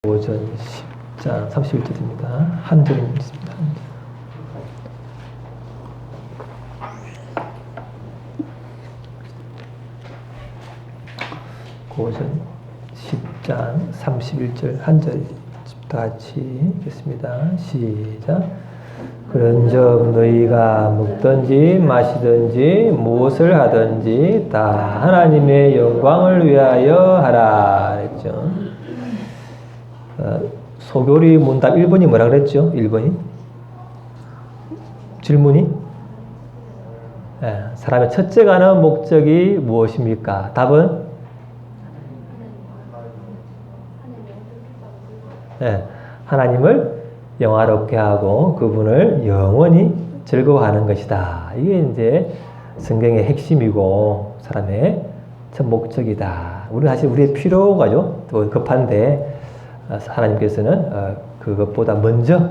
오전 10장 31절입니다. 한 절이 있습니다. 오전 10장 31절 한 절 다 같이 읽겠습니다. 시작. 그런즉 너희가 먹든지 마시든지 무엇을 하든지 다 하나님의 영광을 위하여 하라 했죠. 소교리 문답 1번이 뭐라 그랬죠? 1번이 질문이 사람의 첫째 가는 목적이 무엇입니까? 답은 하나님을 영화롭게 하고 그분을 영원히 즐거워하는 것이다. 이게 이제 성경의 핵심이고 사람의 첫 목적이다. 우리 사실 우리의 필요가죠. 또 급한데 하나님께서는 그것보다 먼저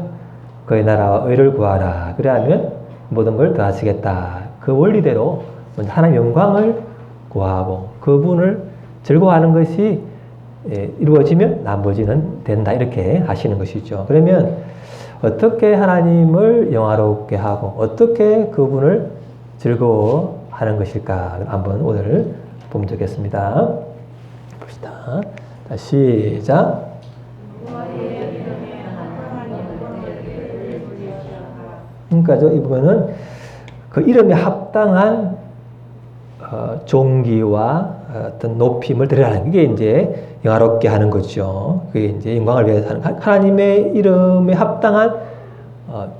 그의 나라와 의를 구하라. 그래야면 모든 걸 더하시겠다. 그 원리대로 먼저 하나님의 영광을 구하고 그분을 즐거워하는 것이 이루어지면 나머지는 된다. 이렇게 하시는 것이죠. 그러면 어떻게 하나님을 영화롭게 하고 어떻게 그분을 즐거워하는 것일까? 한번 오늘 보면 되겠습니다. 봅시다. 자, 시작. 그러니까 이 부분은 그 이름에 합당한 존귀와 어떤 높임을 드리라는 게 이제 영화롭게 하는 거죠. 그게 이제 영광을 위해서 하는 하나님의 이름에 합당한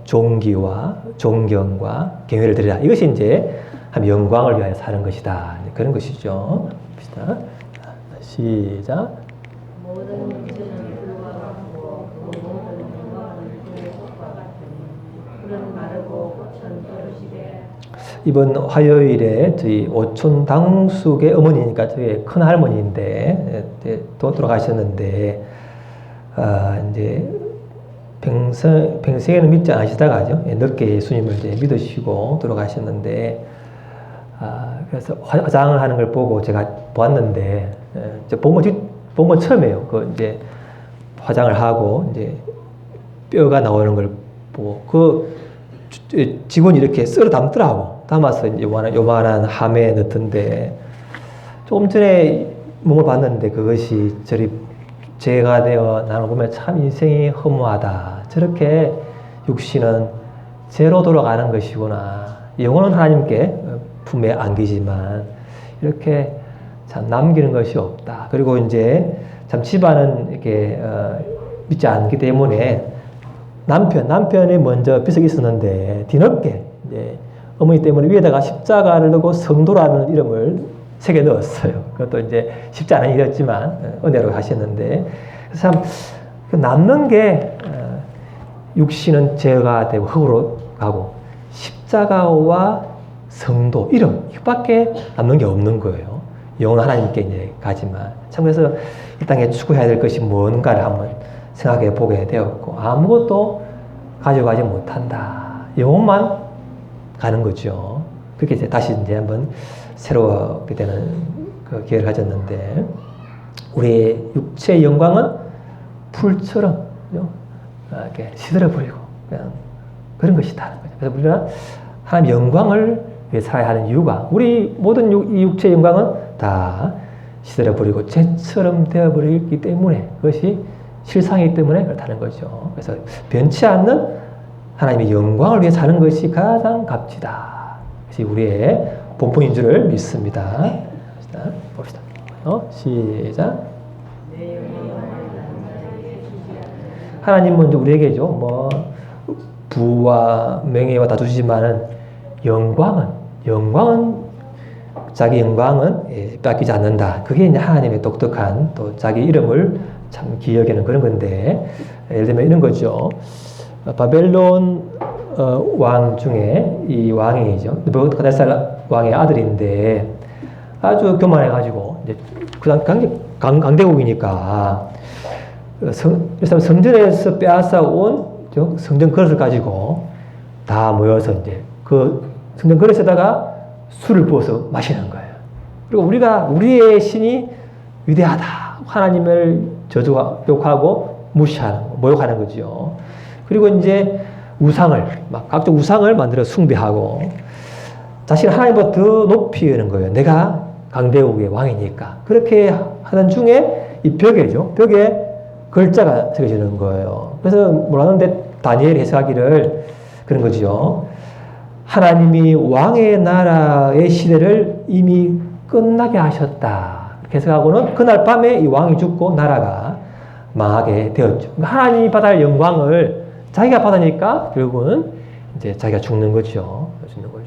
존귀와 존경과 경외를 드리라. 이것이 이제 영광을 위하여 사는 것이다. 그런 것이죠. 봅시다. 시작. 이번 화요일에 저희 오촌 당숙의 어머니니까 저희 큰 할머니인데 돌아가셨는데 이제 평생에는 믿지 않으시다가죠. 늦게 예수님을 이제 믿으시고 돌아가셨는데 그래서 화장을 하는 걸 보고 제가 보았는데 본 건 처음이에요. 그 이제 화장을 하고 이제 뼈가 나오는 걸 보고 그 직원이 이렇게 썰어 담더라고. 담아서 이제 요만한 함에 넣던데 조금 전에 몸을 봤는데 그것이 저리 죄가 되어 나는 보면 참 인생이 허무하다. 저렇게 육신은 죄로 돌아가는 것이구나. 영혼은 하나님께 품에 안기지만 이렇게 참 남기는 것이 없다. 그리고 이제 참 집안은 이렇게 믿지 않기 때문에 남편이 먼저 벼슬이 있었는데 뒤늦게 이제 어머니 때문에 위에다가 십자가를 넣고 성도라는 이름을 새겨 넣었어요. 그것도 이제 쉽지 않은 일이었지만 은혜로 하셨는데 참 남는 게 육신은 죄가 되고 흙으로 가고 십자가와 성도 이름 이밖에 남는 게 없는 거예요. 영혼은 하나님께 이제 가지만 참 그래서 이 땅에 추구해야 될 것이 뭔가를 한번 생각해 보게 되었고 아무것도 가져가지 못한다. 영혼만 가는 거죠. 그렇게 이제 다시 이제 한번 새롭게 되는 그 기회를 가졌는데 우리의 육체의 영광은 풀처럼 이렇게 시들어버리고 그냥 그런 것이다. 그래서 우리가 하나님 영광을 위해 살아야 하는 이유가 우리 모든 이 육체의 영광은 다 시들어버리고 죄처럼 되어버리기 때문에 그것이 실상이기 때문에 그렇다는 거죠. 그래서 변치 않는 하나님의 영광을 위해 사는 것이 가장 값지다. 그것이 우리의 본분인 줄을 믿습니다. 봅시다. 시작. 하나님 먼저 우리에게죠. 뭐 부와 명예와 다 주시지만은 영광은 자기 영광은 뺏기지 않는다. 그게 이제 하나님의 독특한 또 자기 이름을 참 기억하는 그런 건데 예를 들면 이런 거죠. 바벨론 왕 중에 이 왕이죠. 느부갓네살 왕의 아들인데 아주 교만해가지고 이제 그다음 강대국이니까 성전에서 빼앗아 온 성전 그릇을 가지고 다 모여서 이제 그 성전 그릇에다가 술을 부어서 마시는 거예요. 그리고 우리의 신이 위대하다. 하나님을 저주하고 욕하고 무시하는, 모욕하는 거죠. 그리고 이제 우상을, 막 각종 우상을 만들어 숭배하고 자신을 하나님보다 더 높이는 거예요. 내가 강대국의 왕이니까. 그렇게 하는 중에 이 벽에죠. 벽에 글자가 새겨지는 거예요. 그래서 뭐라는데 다니엘이 해석하기를 그런 거죠. 하나님이 왕의 나라의 시대를 이미 끝나게 하셨다. 해석하고는 그날 밤에 이 왕이 죽고 나라가 망하게 되었죠. 하나님이 받을 영광을 자기가 받으니까 결국은 이제 자기가 죽는 거죠. 죽는 거죠.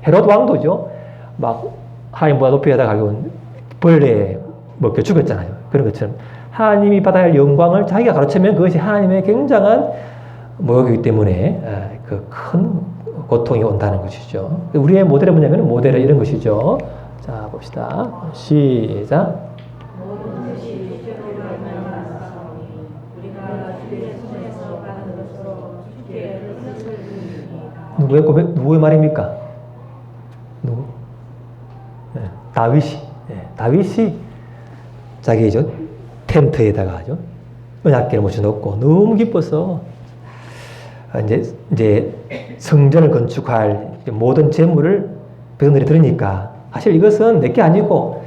헤롯 왕도죠. 막 하나님보다 높이 하다가 결국은 벌레에 먹혀 죽었잖아요. 그런 것처럼 하나님이 받아야 할 영광을 자기가 가로채면 그것이 하나님의 굉장한 모욕이기 때문에 그 큰 고통이 온다는 것이죠. 우리의 모델은 뭐냐면 모델은 이런 것이죠. 자, 봅시다. 시작. 누구의 고백, 누구의 말입니까? 누구? 네, 다윗이. 네, 다윗이 자기 텐트에다가 언약궤를 모셔놓고 너무 기뻐서 이제 성전을 건축할 모든 재물을 백성들이 들으니까 사실 이것은 내게 아니고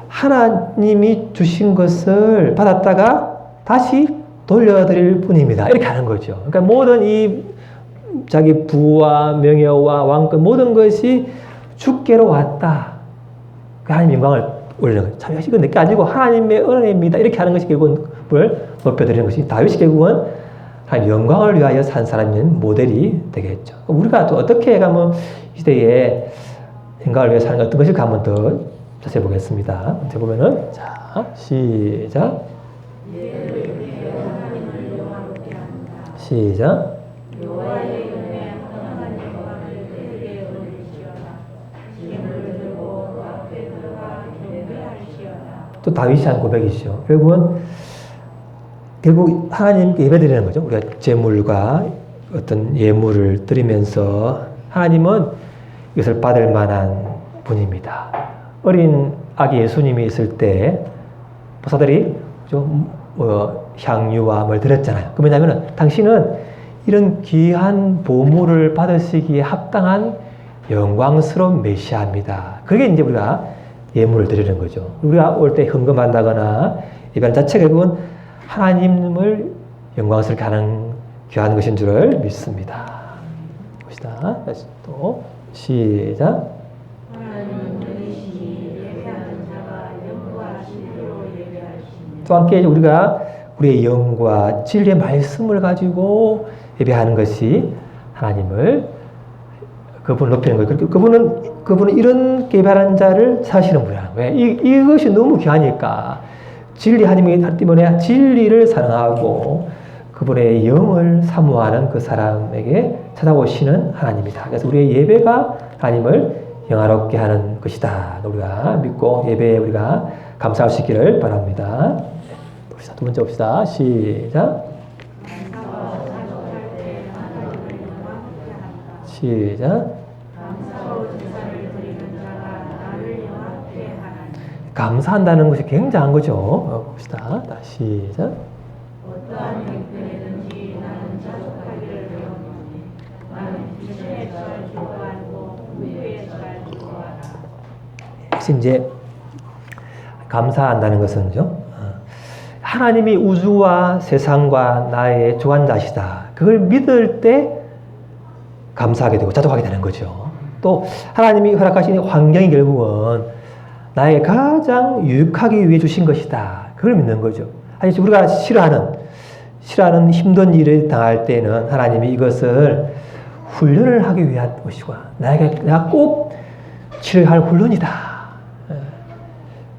하나님이 주신 것을 받았다가 다시 돌려드릴 뿐입니다. 이렇게 하는 거죠. 그러니까 모든 이 자기 부와 명예와 왕권 모든 것이 주께로 왔다. 하나님 영광을 올리는 거죠. 참 이건 내게 아니고 하나님의 은혜입니다. 이렇게 하는 것이 결국은 뭘 높여드리는 것이 다윗이 결국은 하나님 영광을 위하여 산 사람인 모델이 되겠죠. 우리가 또 어떻게 가면 이 시대에 영광을 위해 사는 어떤 것일까 한번 더 자세히 보겠습니다. 먼저 보면은 자 시작 시작 또 다윗이 한 고백이죠. 결국 하나님께 예배드리는 거죠. 우리가 제물과 어떤 예물을 드리면서 하나님은 이것을 받을 만한 분입니다. 어린 아기 예수님이 있을 때 보사들이 향유와 뭘 드렸잖아요. 그 뭐냐면은 당신은 이런 귀한 보물을 받으시기에 합당한 영광스러운 메시아입니다. 그게 이제 우리가 예물을 드리는 거죠. 우리가 올 때 헌금한다거나 예배하는 자체가 결국은 하나님을 영광스럽게 하는 귀한 것인 줄을 믿습니다. 봅시다. 다시 또 시작. 또 함께 우리가 우리의 영과 진리의 말씀을 가지고 예배하는 것이 하나님을 그분을 높이는 거예요. 그분은 이런 예배하는 자를 사시는 분이야. 왜? 이것이 너무 귀하니까. 진리 하나님이 때문에 진리를 사랑하고 그분의 영을 사모하는 그 사람에게 찾아오시는 하나님이다. 그래서 우리의 예배가 하나님을 영화롭게 하는 것이다. 우리가 믿고 예배에 우리가 감사할 수 있기를 바랍니다. 봅시다. 두 번째 봅시다. 시작. 시작. 감사한다는 것이 굉장한 거죠. 봅시다. 다시 시작. 어떠한 형편이든지 나는 자족하기를 배웠노니 나는 기준에 잘 기도하고 후에 잘 기도하라. 그래서 이제 감사한다는 것은요. 하나님이 우주와 세상과 나의 주관자시다. 그걸 믿을 때 감사하게 되고 자족하게 되는 거죠. 또 하나님이 허락하신 환경이 결국은 나에게 가장 유익하기 위해 주신 것이다. 그걸 믿는 거죠. 아니, 우리가 싫어하는 힘든 일을 당할 때는 하나님이 이것을 훈련을 하기 위한 것이고, 내가 꼭 치러야 할 훈련이다.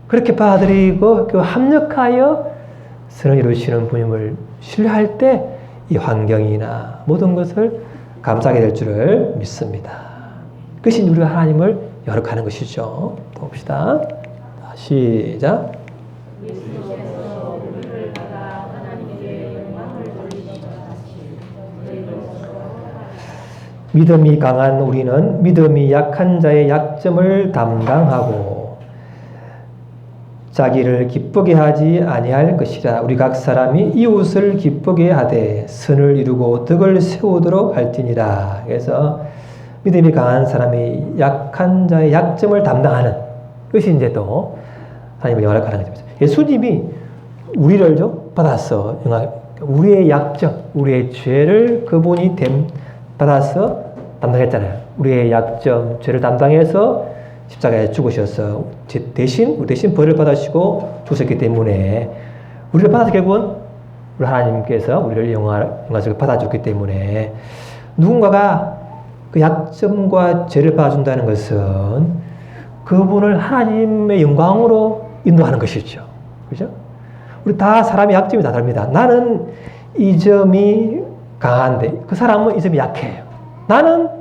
그렇게 받아들이고 합력하여 선을 이루시는 분임을 신뢰할 때 이 환경이나 모든 것을 감사하게 될 줄을 믿습니다. 그것이 우리가 하나님을 여력하는 것이죠. 봅시다. 시작. 믿음이 강한 우리는 믿음이 약한 자의 약점을 담당하고 자기를 기쁘게 하지 아니할 것이라. 우리 각 사람이 이웃을 기쁘게 하되 선을 이루고 덕을 세우도록 할지니라. 그래서 믿음이 강한 사람이 약한 자의 약점을 담당하는 것이 이제 또 하나님의 영화를 가는 거죠. 예수님이 우리를 받아서 우리의 약점, 우리의 죄를 그분이 받아서 담당했잖아요. 우리의 약점, 죄를 담당해서 십자가에 죽으셔서 우리 대신 벌을 받으시고 죽으셨기 때문에 우리를 받아서 결국은 우리 하나님께서 우리를 영화를 받아줬기 때문에 누군가가 그 약점과 죄를 받아준다는 것은 그분을 하나님의 영광으로 인도하는 것이죠. 그죠? 우리 다 사람의 약점이 다 다릅니다. 나는 이 점이 강한데 그 사람은 이 점이 약해요. 나는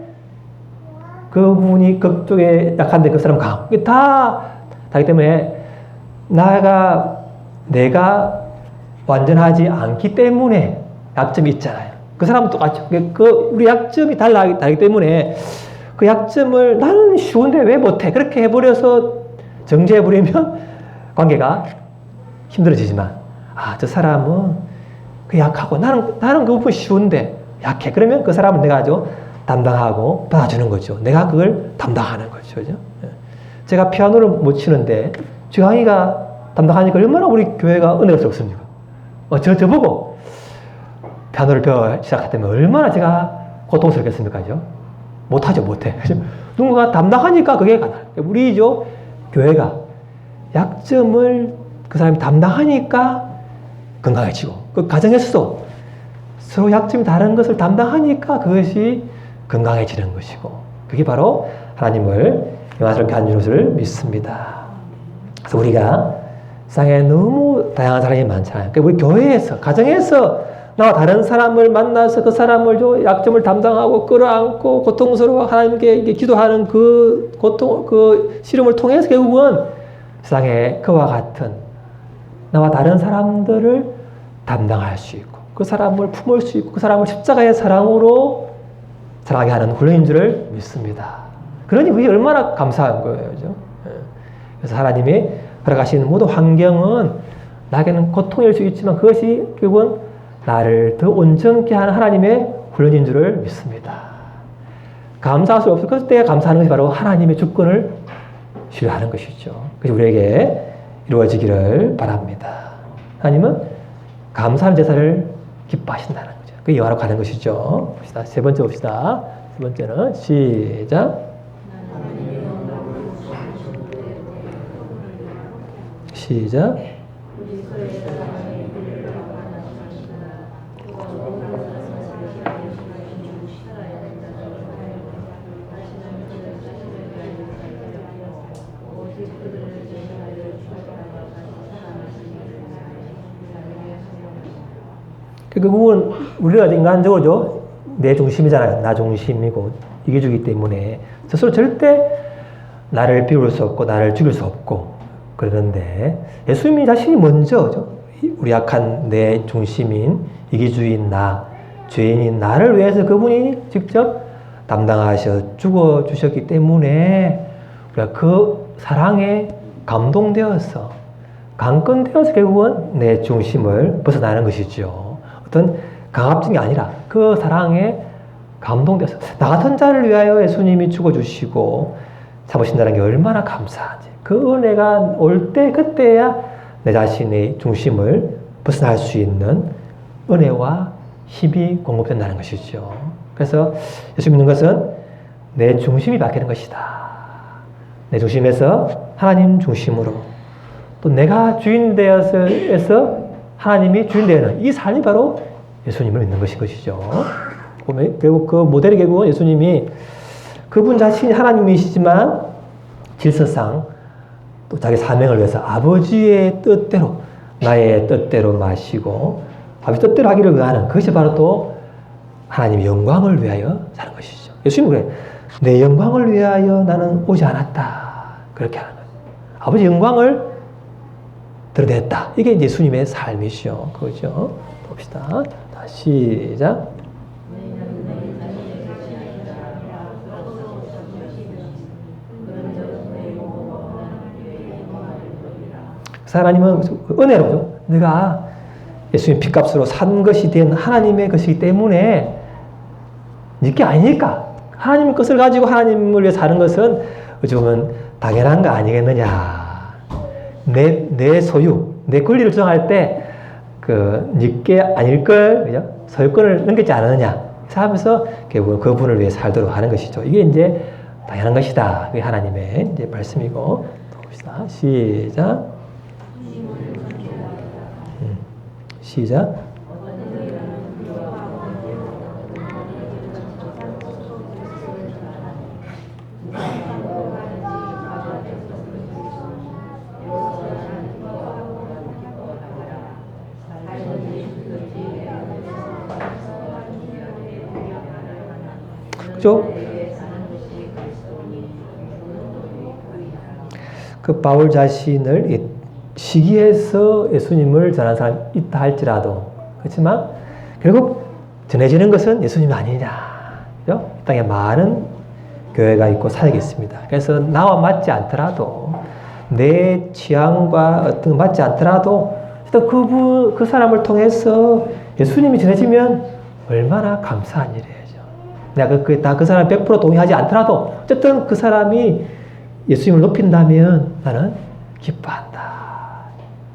그분이 그쪽에 약한데 그 사람은 강하고 이게 다 다르기 때문에 내가 완전하지 않기 때문에 약점이 있잖아요. 그 사람은 똑같죠. 우리 약점이 다르기 때문에 그 약점을 나는 쉬운데 왜 못해? 그렇게 해버려서 정죄해버리면 관계가 힘들어지지만, 저 사람은 그 약하고 나는 그 부분 쉬운데 약해. 그러면 그 사람은 내가 아주 담당하고 받아주는 거죠. 내가 그걸 담당하는 거죠. 그죠? 제가 피아노를 못 치는데 주강이가 담당하니까 얼마나 우리 교회가 은혜가 적습니까? 저보고 피아노를 배워 시작했다면 얼마나 제가 고통스럽겠습니까? 그죠? 못하죠, 못해. 누군가 담당하니까 그게 가능해요. 우리 교회가 약점을 그 사람이 담당하니까 건강해지고, 그 가정에서도 서로 약점이 다른 것을 담당하니까 그것이 건강해지는 것이고, 그게 바로 하나님을 영화스럽게 하는 것을 믿습니다. 그래서 우리가 세상에 너무 다양한 사람이 많잖아요. 그러니까 우리 교회에서, 가정에서 나와 다른 사람을 만나서 그 사람을 약점을 담당하고 끌어안고 고통스러워 하나님께 기도하는 그 시름을 통해서 결국은 세상에 그와 같은 나와 다른 사람들을 담당할 수 있고 그 사람을 품을 수 있고 그 사람을 십자가의 사랑으로 사랑하게 하는 훈련인 줄을 믿습니다. 그러니 그게 얼마나 감사한 거예요. 그죠? 그래서 하나님이 허락하시는 모든 환경은 나에게는 고통일 수 있지만 그것이 결국은 나를 더 온전케 하는 하나님의 훈련인 줄을 믿습니다. 감사할 수 없을 그때 감사하는 것이 바로 하나님의 주권을 신뢰하는 것이죠. 그래서 우리에게 이루어지기를 바랍니다. 하나님은 감사하는 제사를 기뻐하신다는 거죠. 그게 영화로 가는 것이죠. 봅시다. 세 번째 봅시다. 세 번째는 시작. 시작. 결국은 우리가 인간적으로 내 중심이잖아요. 나 중심이고 이기주기 때문에 스스로 절대 나를 비울 수 없고 나를 죽일 수 없고 그러는데 예수님이 자신이 먼저 우리 약한 내 중심인 이기주의인 나, 죄인인 나를 위해서 그분이 직접 담당하셔 죽어주셨기 때문에 우리가 그 사랑에 감동되어서 강건되어서 결국은 내 중심을 벗어나는 것이죠. 어떤 강압적인 게 아니라 그 사랑에 감동되어서 나 같은 자를 위하여 예수님이 죽어주시고 참으신다는 게 얼마나 감사한지 그 은혜가 올 때 그때야 내 자신의 중심을 벗어날 수 있는 은혜와 힘이 공급된다는 것이죠. 그래서 예수 믿는 것은 내 중심이 바뀌는 것이다. 내 중심에서 하나님 중심으로 또 내가 주인 되어서 하나님이 주인 되는 이 삶이 바로 예수님을 믿는 것인 것이죠. 보면 결국 그 모델이 결국은 예수님이 그분 자신이 하나님이시지만 질서상 또 자기 사명을 위해서 아버지의 뜻대로 나의 뜻대로 마시고 아버지 뜻대로 하기를 위하는 그것이 바로 또 하나님의 영광을 위하여 사는 것이죠. 예수님은 그래. 내 영광을 위하여 나는 오지 않았다. 그렇게 하는 거예요. 아버지 영광을 드러냈다. 이게 예수님의 삶이시죠. 그죠? 봅시다. 다시 시작. 하나님은 은혜로죠. 내가 예수님 피값으로 산 것이 된 하나님의 것이기 때문에 네게 아니니까 하나님의 것을 가지고 하나님을 위해 사는 것은 어찌 보면 당연한 거 아니겠느냐. 내 소유, 내 권리를 주장할 때 네게 아닐걸, 그죠? 소유권을 넘기지 않았느냐. 하면서 결국은 그분을 위해 살도록 하는 것이죠. 이게 이제 당연한 것이다. 그게 하나님의 이제 말씀이고. 또 봅시다. 시작. 시작. 그죠? 그 바울 자신을 시기해서 예수님을 전한 사람이 있다 할지라도 그렇지만 결국 전해지는 것은 예수님이 아니냐. 그죠? 이 땅에 많은 교회가 있고 사역이 있습니다. 그래서 나와 맞지 않더라도 내 취향과 어떤 맞지 않더라도 일단 그 사람을 통해서 예수님이 전해지면 얼마나 감사한 일이에요. 내가 그 사람 100% 동의하지 않더라도 어쨌든 그 사람이 예수님을 높인다면 나는 기뻐한다.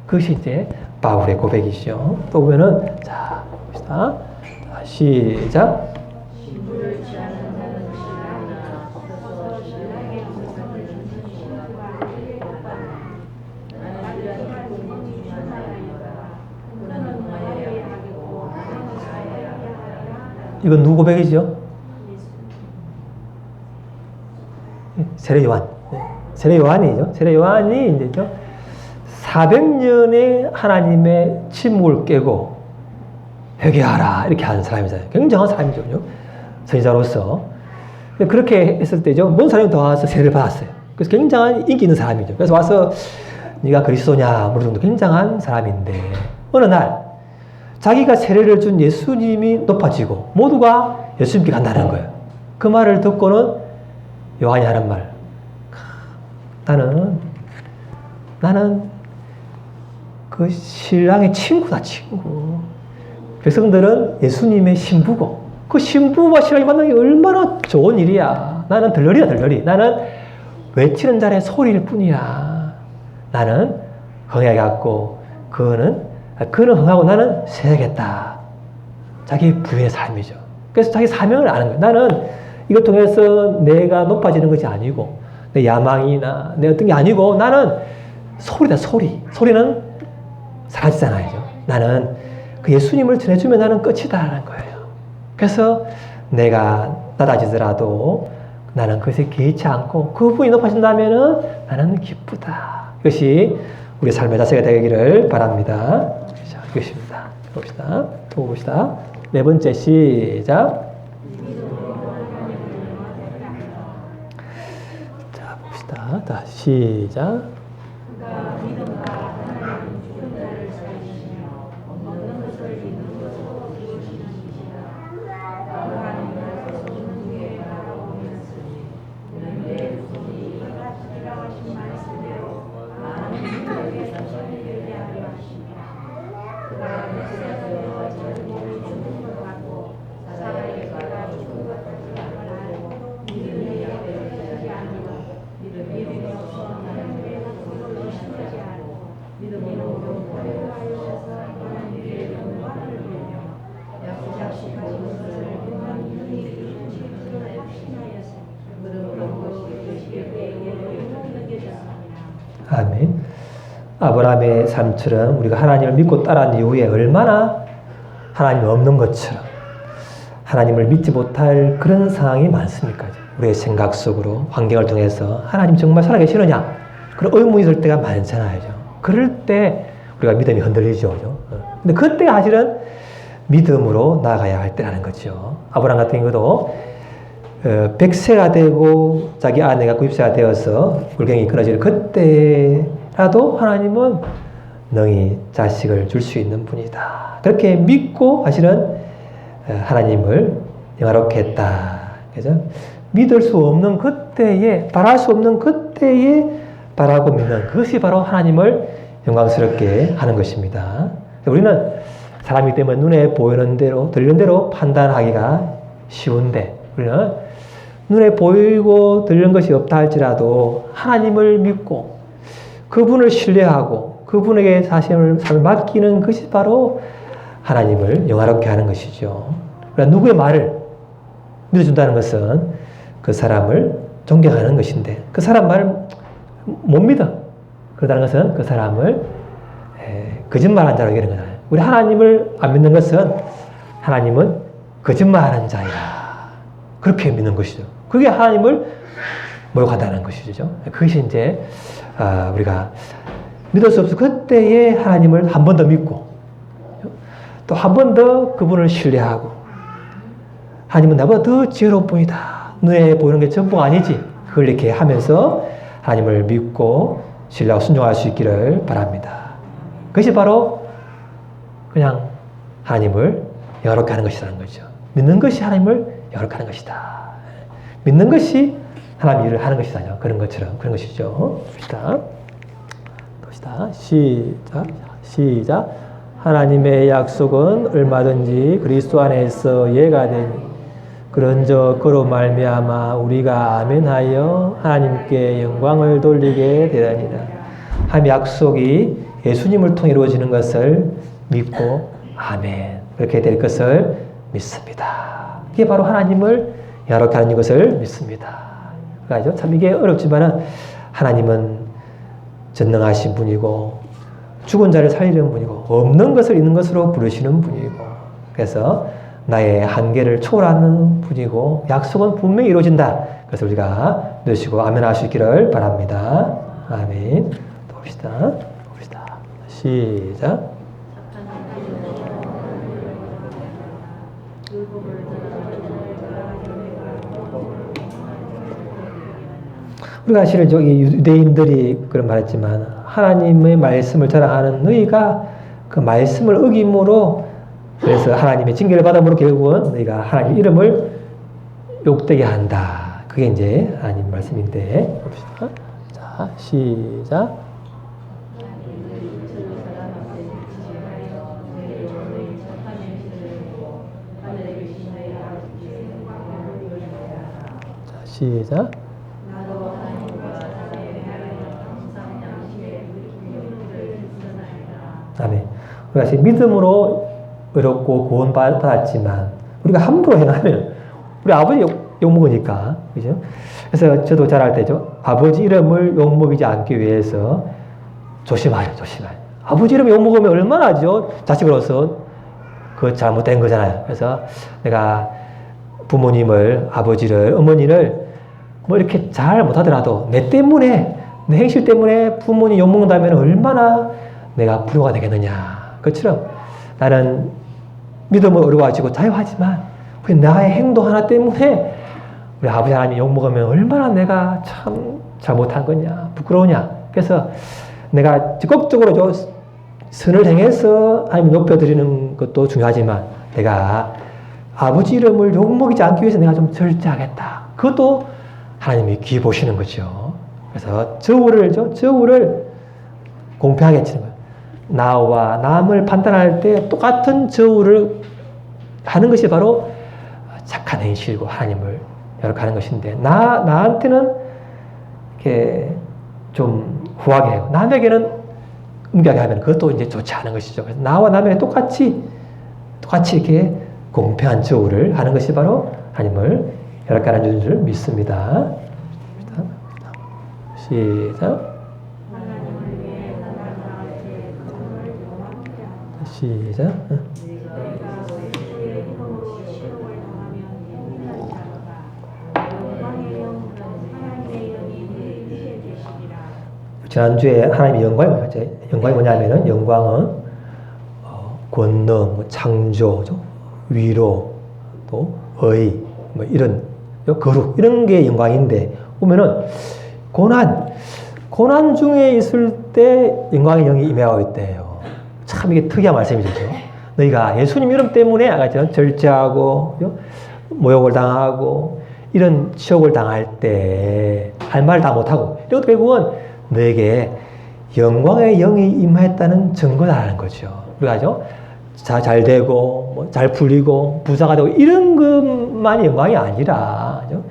그것이 이제 바울의 고백이죠. 또 보면은 자 봅시다. 자, 시작. 이건 누구 고백이죠? 세례 요한. 세례 요한이죠. 세례 요한이 이제죠. 400년의 하나님의 침묵을 깨고 회개하라 이렇게 하는 사람이잖아요. 굉장한 사람이죠. 선지자로서. 그렇게 했을 때죠. 먼 사람이 더 와서 세례를 받았어요. 그래서 굉장한 인기 있는 사람이죠. 그래서 와서 네가 그리스도냐 물을 정도 굉장한 사람인데 어느 날 자기가 세례를 준 예수님이 높아지고 모두가 예수님께 간다는 거예요. 그 말을 듣고는 요한이 하는 말. 나는 그 신랑의 친구다, 친구. 백성들은 예수님의 신부고, 그 신부와 신랑이 만나는 게 얼마나 좋은 일이야. 나는 들러리야, 들러리. 나는 외치는 자의 소리일 뿐이야. 나는 흥해갖고, 그는 흥하고 나는 세야겠다. 자기 부의 삶이죠. 그래서 자기 사명을 아는 거예요. 나는 이걸 통해서 내가 높아지는 것이 아니고, 내 야망이나 내 어떤 게 아니고, 나는 소리다, 소리. 소리는 사라지잖아요. 나는 그 예수님을 전해주면 나는 끝이다라는 거예요. 그래서 내가 낮아지더라도 나는 그것에 개의치 않고 그분이 높아진다면은 나는 기쁘다. 이것이 우리 삶의 자세가 되기를 바랍니다. 자, 이것입니다. 봅시다. 또 봅시다. 네 번째 시작. 자, 봅시다. 자, 시작. 아멘. 아브라함의 삶처럼 우리가 하나님을 믿고 따라한 이후에 얼마나 하나님이 없는 것처럼 하나님을 믿지 못할 그런 상황이 많습니까? 우리의 생각 속으로 환경을 통해서 하나님 정말 살아계시느냐? 그런 의문이 들 때가 많잖아요. 그럴 때 우리가 믿음이 흔들리죠. 근데 그때 사실은 믿음으로 나아가야 할 때라는 거죠. 아브라함 같은 경우도 100세가 되고 자기 아내가 90세가 되어서 불경이 끊어지는 그때라도 하나님은 너희 자식을 줄 수 있는 분이다. 그렇게 믿고 사실은 하나님을 영화롭게 했다. 그죠? 믿을 수 없는 그때에, 바랄 수 없는 그때에 바라고 믿는 그것이 바로 하나님을 영광스럽게 하는 것입니다. 우리는 사람이기 때문에 눈에 보이는 대로, 들리는 대로 판단하기가 쉬운데, 우리는 눈에 보이고 들리는 것이 없다 할지라도 하나님을 믿고 그분을 신뢰하고 그분에게 삶을 맡기는 것이 바로 하나님을 영화롭게 하는 것이죠. 그러니까 누구의 말을 믿어준다는 것은 그 사람을 존경하는 것인데 그 사람 말을 못 믿어. 그러다는 것은 그 사람을 거짓말한 자로 여기는 거잖아요. 우리 하나님을 안 믿는 것은 하나님은 거짓말하는 자이라. 그렇게 믿는 것이죠. 그게 하나님을 모욕한다는 것이죠. 그것이 이제 우리가 믿을 수 없어. 그때에 하나님을 한 번 더 믿고 또 한 번 더 그분을 신뢰하고 하나님은 나보다 더 지혜로운 분이다. 눈에 보이는 게 전부가 아니지. 그걸 이렇게 하면서 하나님을 믿고 신뢰하고 순종할 수 있기를 바랍니다. 그것이 바로 그냥 하나님을 영화롭게 하는 것이라는 거죠. 믿는 것이 하나님을 영화롭게 하는 것이다. 믿는 것이 하나님 일을 하는 것이다. 그런 것처럼 그런 것이죠. 봅시다. 시작. 하나님의 약속은 얼마든지 그리스도 안에서 예가 되니 그런즉 그로 말미암아 우리가 아멘하여 하나님께 영광을 돌리게 되리라. 하나님의 약속이 예수님을 통해 이루어지는 것을 믿고 아멘 그렇게 될 것을 믿습니다. 이게 바로 하나님을 영화롭게 하는 것을 믿습니다. 그러니까 참 이게 어렵지만은 하나님은 전능하신 분이고 죽은 자를 살리는 분이고 없는 것을 있는 것으로 부르시는 분이고 그래서 나의 한계를 초월하는 분이고 약속은 분명히 이루어진다. 그래서 우리가 넣으시고 아멘 할 수 있기를 바랍니다. 아멘. 또 봅시다. 시작. 우리가 사실은 저기 유대인들이 그런 말했지만 하나님의 말씀을 자랑하는 너희가 그 말씀을 어김으로 그래서 하나님의 징계를 받음으로 결국은 너희가 하나님 이름을 욕되게 한다. 그게 이제 하나님 말씀인데 봅시다. 자, 시작. 자, 시작. 아멘. 우리가 믿음으로 의롭고 구원받았지만 우리가 함부로 행하면 우리 아버지 욕먹으니까 그죠? 그래서 저도 잘할 때죠. 아버지 이름을 욕먹이지 않기 위해서 조심하여. 아버지 이름 욕먹으면 얼마나죠? 자식으로서 그 잘못된 거잖아요. 그래서 내가 부모님을, 아버지를, 어머니를 뭐 이렇게 잘 못하더라도 내 때문에, 내 행실 때문에 부모님 욕먹는다면 얼마나 내가 불효가 되겠느냐. 그처럼 나는 믿음을 어려워가지고 자유하지만 나의 행동 하나 때문에 우리 아버지 하나님이 욕먹으면 얼마나 내가 참 잘못한 거냐, 부끄러우냐. 그래서 내가 적극적으로 선을 행해서 하나님 높여드리는 것도 중요하지만 내가 아버지 이름을 욕먹이지 않기 위해서 내가 좀 절제하겠다. 그것도 하나님이 귀 보시는 거죠. 그래서 저울을 공평하게 치는 거예요. 나와 남을 판단할 때 똑같은 저울을 하는 것이 바로 착한 행실이고 하나님을 이렇게 하는 것인데 나한테는 이렇게 좀 후하게 해요. 남에게는 음하게 하면 그것도 이제 좋지 않은 것이죠. 그래서 나와 남에게 똑같이 이렇게 공평한 저울을 하는 것이 바로 하나님을 이렇게 하는 줄 믿습니다. 시작. 시작. 지난주에 하나님의 영광이 뭐였죠? 영광이 뭐냐면은 영광은 권능, 창조, 위로, 또 의, 뭐 이런 거룩 이런 게 영광인데 보면은 고난 중에 있을 때 영광의 영이 임하고 있대요. 참 이게 특이한 말씀이죠. 너희가 예수님 이름 때문에 아까 절제하고 모욕을 당하고 이런 치욕을 당할 때 할 말 다 못하고 이것도 결국은 너에게 영광의 영이 임하였다는 증거다라는 거죠. 우리가 하죠? 잘 되고, 뭐 잘 풀리고, 부자가 되고, 이런 것만이 영광이 아니라, 그죠?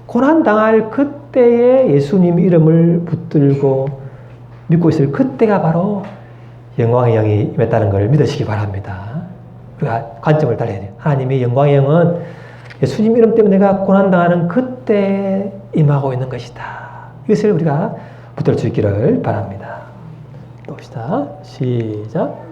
고난당할 그때에 예수님 이름을 붙들고 믿고 있을 그때가 바로 영광의 영이 임했다는 걸 믿으시기 바랍니다. 우리가 관점을 달려야 돼요. 하나님의 영광의 영은 예수님 이름 때문에 내가 고난당하는 그때 임하고 있는 것이다. 이것을 우리가 붙들 수 있기를 바랍니다. 또 봅시다. 시작.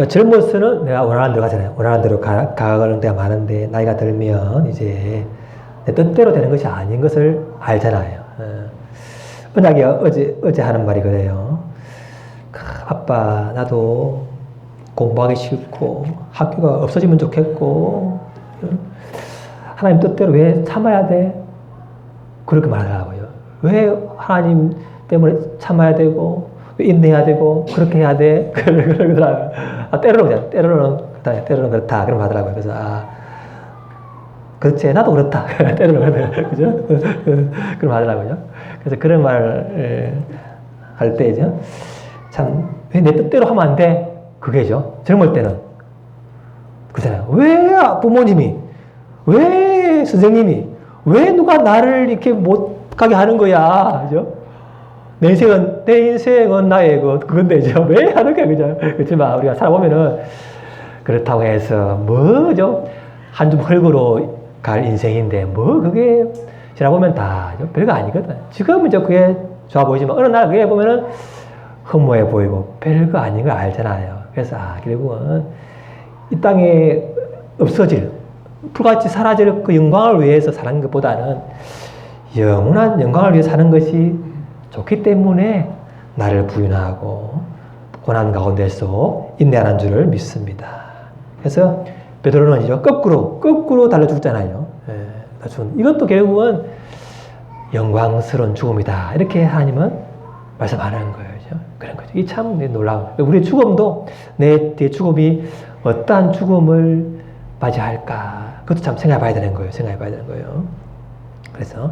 젊어서는 내가 원하는 대로 가잖아요. 원하는 대로 가가는 데가 많은데, 나이가 들면 이제 내 뜻대로 되는 것이 아닌 것을 알잖아요. 은하기 어제 하는 말이 그래요. 아빠, 나도 공부하기 싫고, 학교가 없어지면 좋겠고, 하나님 뜻대로 왜 참아야 돼? 그렇게 말하더라고요. 왜 하나님 때문에 참아야 되고, 인내해야 되고, 그렇게 해야 돼? 그러더라고요. 때로는 그렇다. 그런 거 하더라고요. 그래서, 그렇지. 나도 그렇다. 때로는 그렇다. 그죠? 그런 거 하더라고요. 그래서 그런 말을 할 때, 이제, 참, 왜 내 뜻대로 하면 안 돼? 그게죠. 젊을 때는. 그렇잖아요. 왜 부모님이, 왜 선생님이, 왜 누가 나를 이렇게 못 가게 하는 거야? 그죠? 내 인생은 나의 그건데죠. 왜 하는 거야, 그죠? 그렇지만 우리가 살아보면은 그렇다고 해서 뭐죠? 한 줌 흙으로 갈 인생인데 뭐 그게 지나보면 다 별거 아니거든. 지금은 그게 좋아 보이지만 어느 날 그게 보면은 허무해 보이고 별거 아닌 걸 알잖아요. 그래서 결국은 이 땅에 없어질, 불같이 사라질 그 영광을 위해서 사는 것보다는 영원한 영광을 위해 사는 것이 좋기 때문에 나를 부인하고 고난 가운데서 인내하는 줄을 믿습니다. 그래서 베드로는 이제 거꾸로 달려 죽잖아요. 이것도 결국은 영광스러운 죽음이다. 이렇게 하나님은 말씀하는 거예요. 그런 거죠. 이 참 놀라운 거예요. 우리의 죽음도 내 뒤에 죽음이 어떠한 죽음을 맞이할까? 그것도 참 생각해 봐야 되는 거예요. 그래서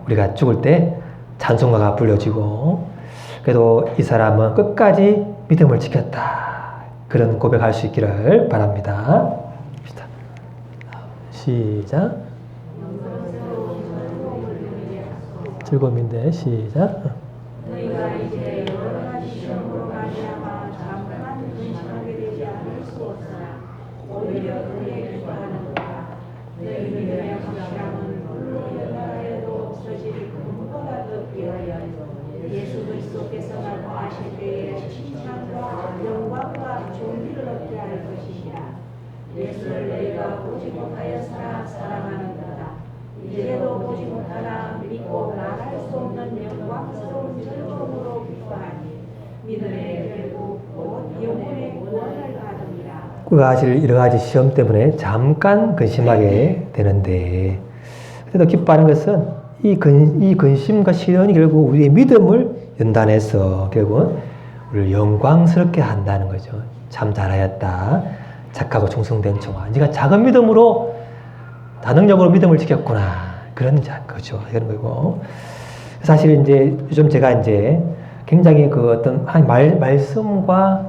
우리가 죽을 때 찬송가가 불려지고 그래도 이 사람은 끝까지 믿음을 지켰다. 그런 고백할 수 있기를 바랍니다. 시작. 즐거움인데 시작. 너희가 이제 여러 가지 시험으로 말미암아 잠깐 근심하게 되지 않을 수 없으나 오히려 그의 기뻐하는도다. 너희 믿음의 확실함은 물로 연락해도 없어질 금보다 더 귀하여 예수 그리스도께서 말씀하실 때에 칭찬과 영광과 존귀를 얻게 할 것이니라. 예수를 너희가 보지 못하여 사랑하는도다. 이제도 보지 못하나 믿고 말할 수 없는 영광스러운 즐거움으로 기뻐하니 믿음의 결국 곧 영혼의 구원을 받으리라. 우리가 사실 여러 가지 시험 때문에 잠깐 근심하게 되는데 그래도 기뻐하는 것은 이 근심과 시련이 결국 우리의 믿음을 연단해서 결국은 우리를 영광스럽게 한다는 거죠. 참 잘하였다. 착하고 충성된 종아. 네가 작은 믿음으로 다능력으로 믿음을 지켰구나. 그런 거죠. 그런 거고. 사실 이제 요즘 제가 이제 굉장히 그 어떤 말씀과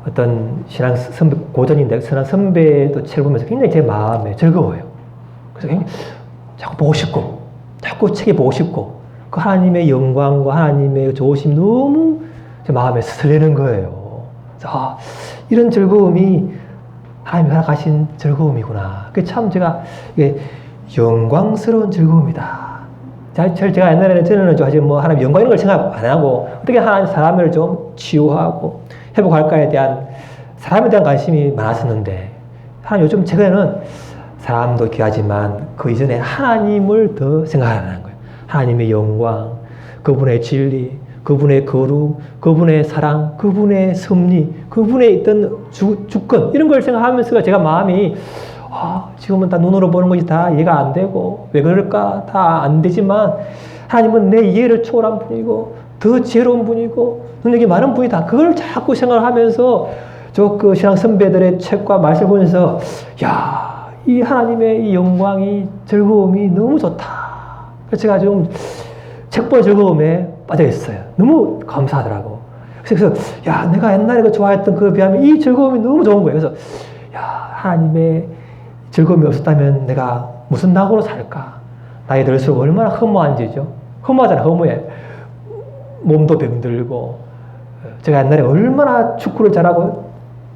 어떤 신앙 선배, 고전인데 신앙 선배도 책을 보면서 굉장히 제 마음에 즐거워요. 그래서 굉장히 자꾸 보고 싶고, 자꾸 책에 보고 싶고, 그 하나님의 영광과 하나님의 좋으심이 너무 제 마음에 설레는 거예요. 그래서 이런 즐거움이 하나님이 허락하신 즐거움이구나. 그게 참 제가 이게 영광스러운 즐거움이다. 제가 옛날에는 저는 사실 뭐 하나님 영광 이런 걸 생각 안 하고 어떻게 하나님 사람을 좀 치유하고 회복할까에 대한 사람에 대한 관심이 많았었는데 하나님 요즘 최근에는 사람도 귀하지만 그 이전에 하나님을 더 생각하는 거예요. 하나님의 영광, 그분의 진리, 그분의 거룩, 그분의 사랑, 그분의 섭리, 그분의 있던 주권 이런 걸 생각하면서 제가 마음이 지금은 다 눈으로 보는 것이 다 이해가 안 되고 왜 그럴까 다 안 되지만 하나님은 내 이해를 초월한 분이고 더 지혜로운 분이고 능력이 많은 분이다. 그걸 자꾸 생각하면서 저 그 신앙 선배들의 책과 말씀을 보면서 야, 이 하나님의 이 영광이 즐거움이 너무 좋다. 그래서 제가 좀 책보의 즐거움에 빠져 있어요. 너무 감사하더라고. 그래서 야, 내가 옛날에 그 좋아했던 그에 비하면 이 즐거움이 너무 좋은 거예요. 그래서 야, 하나님의 즐거움이 없었다면 내가 무슨 낙으로 살까? 나이 들수록 얼마나 허무한지죠. 허무하잖아, 허무해. 몸도 병들고. 제가 옛날에 얼마나 축구를 잘하고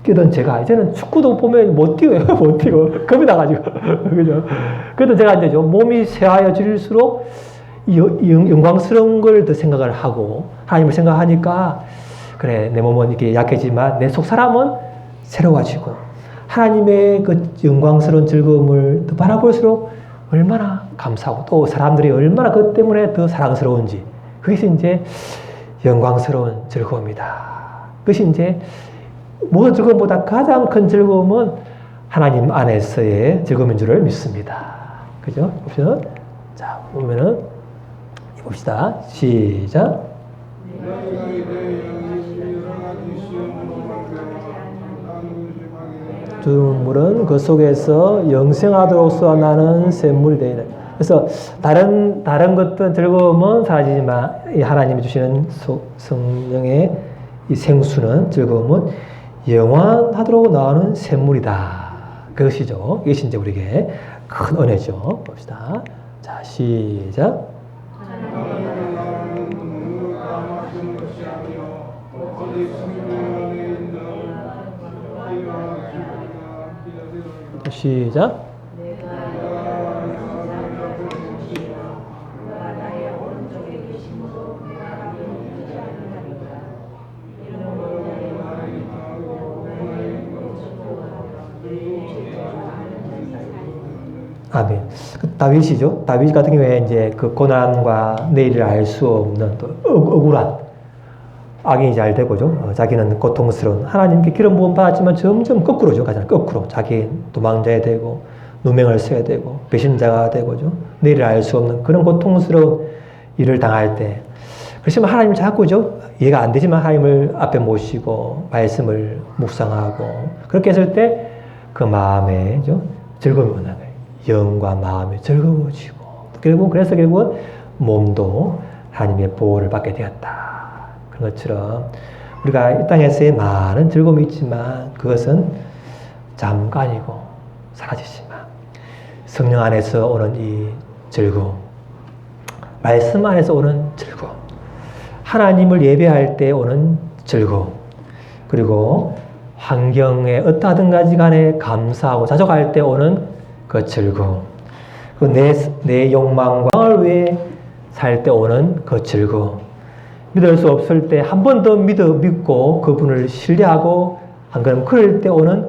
뛰던 제가 이제는 축구도 보면 못 뛰어요. 못 뛰고. 겁이 나가지고. 그죠? 그래도 제가 이제 좀 몸이 쇠하여질수록 영광스러운 걸 더 생각을 하고 하나님을 생각하니까 그래, 내 몸은 이렇게 약해지만 내 속 사람은 새로워지고 하나님의 그 영광스러운 즐거움을 더 바라볼수록 얼마나 감사하고 또 사람들이 얼마나 그것 때문에 더 사랑스러운지 그것이 이제 영광스러운 즐거움이다. 그것이 이제 모든 즐거움보다 가장 큰 즐거움은 하나님 안에서의 즐거움인 줄을 믿습니다. 그죠? 봅시다. 자, 보면은 봅시다. 시작. 주물은 그 속에서 영생하도록 쏘아나는 샘물이 되리라. 그래서 다른 것들은 즐거움은 사라지지만 이 하나님이 주시는 성령의 이 생수는 즐거움은 영원하도록 나오는 샘물이다. 그것이죠. 이것이 이제 우리에게 큰 은혜죠. 봅시다. 자, 시작. 시작. 아멘. 다윗이죠. 다윗 같은 경우에 이제 그 고난과 내일을 알 수 없는 또 억울한 악인이 잘 되고죠. 자기는 고통스러운 하나님께 기름 부음 받았지만 점점 거꾸로죠. 가잖아요. 거꾸로 자기 도망자야 되고 누명을 써야 되고 배신자가 되고죠. 내일을 알 수 없는 그런 고통스러운 일을 당할 때 그렇지만 하나님을 자꾸죠. 이해가 안 되지만 하나님을 앞에 모시고 말씀을 묵상하고 그렇게 했을 때 그 마음에 즐거움이 오는 거예요. 영과 마음이 즐거워지고 그래서 결국은 몸도 하나님의 보호를 받게 되었다. 그런 것처럼 우리가 이 땅에서의 많은 즐거움이 있지만 그것은 잠깐이고 사라지지만 성령 안에서 오는 이 즐거움, 말씀 안에서 오는 즐거움, 하나님을 예배할 때 오는 즐거움, 그리고 환경에 어떠하든 가지 간에 감사하고 자족할 때 오는 그 즐거움, 내 욕망을 위해 살 때 오는 그 즐거움, 믿을 수 없을 때 한 번 더 믿고 그분을 신뢰하고 한 걸음 그럴 때 오는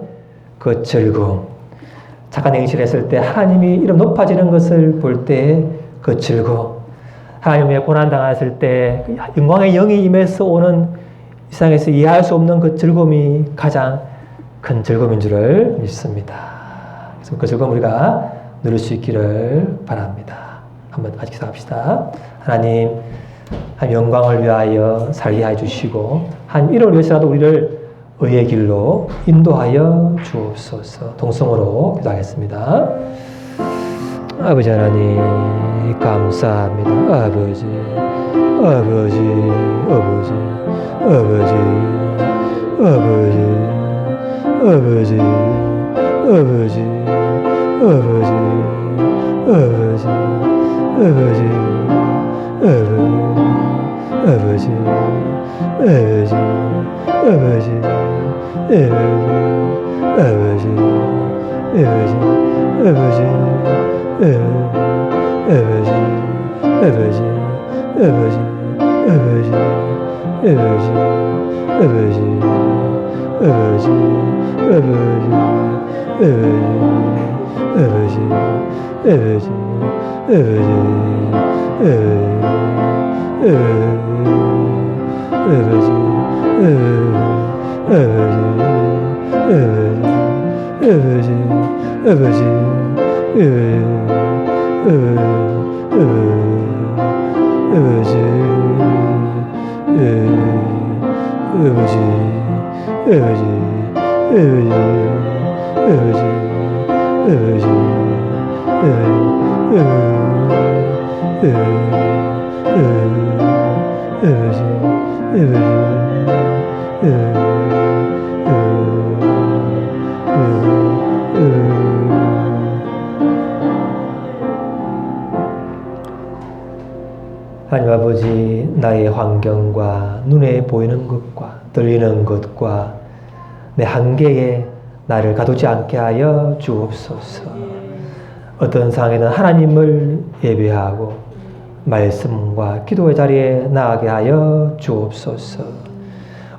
그 즐거움, 착한 행실을 했을 때 하나님이 이름 높아지는 것을 볼 때 그 즐거움, 하나님의 고난당했을 때 영광의 영이 임해서 오는 이 세상에서 이해할 수 없는 그 즐거움이 가장 큰 즐거움인 줄을 믿습니다. 그래서 그 즐거움 우리가 누릴 수 있기를 바랍니다. 한번 같이 기도합시다. 하나님 영광을 위하여 살게 해주시고 한 이를 위해서라도 우리를 의의 길로 인도하여 주옵소서. 동성으로 기도하겠습니다. 아버지 하나님 감사합니다. 아버지 아버지 아버지 아버지 아버지 아버지 아버지 아버지 아버지 아버지 아버지 아버지 아버지 아버지 아버지 아버지 아버지 아버지, 아버지, 아버지, 아버지, 아버지, 아버지, 하나님 아버지, 나의 환경과 눈에 보이는 것과 들리는 것과 내 한계에 나를 가두지 않게 하여 주옵소서. 어떤 상황에는 하나님을 예배하고 말씀과 기도의 자리에 나가게 하여 주옵소서.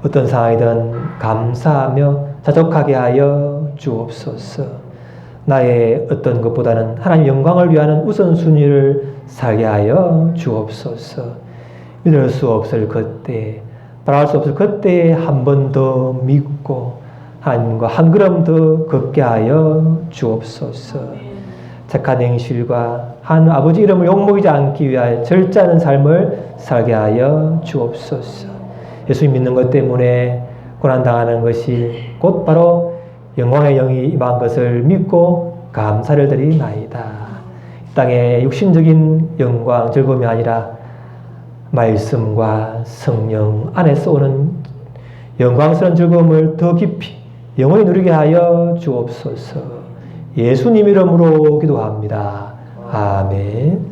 어떤 상황이든 감사하며 자족하게 하여 주옵소서. 나의 어떤 것보다는 하나님 영광을 위하는 우선순위를 살게 하여 주옵소서. 믿을 수 없을 그때, 따라갈 수 없을 그때에 한 번 더 믿고 하나님과 한 걸음 더 걷게 하여 주옵소서. 착한 행실과 한 아버지 이름을 욕먹이지 않기 위하여 절제하는 삶을 살게 하여 주옵소서. 예수님 믿는 것 때문에 고난당하는 것이 곧 바로 영광의 영이 임한 것을 믿고 감사를 드리나이다. 이 땅의 육신적인 영광, 즐거움이 아니라 말씀과 성령 안에서 오는 영광스러운 즐거움을 더 깊이 영원히 누리게 하여 주옵소서. 예수님 이름으로 기도합니다. 아멘.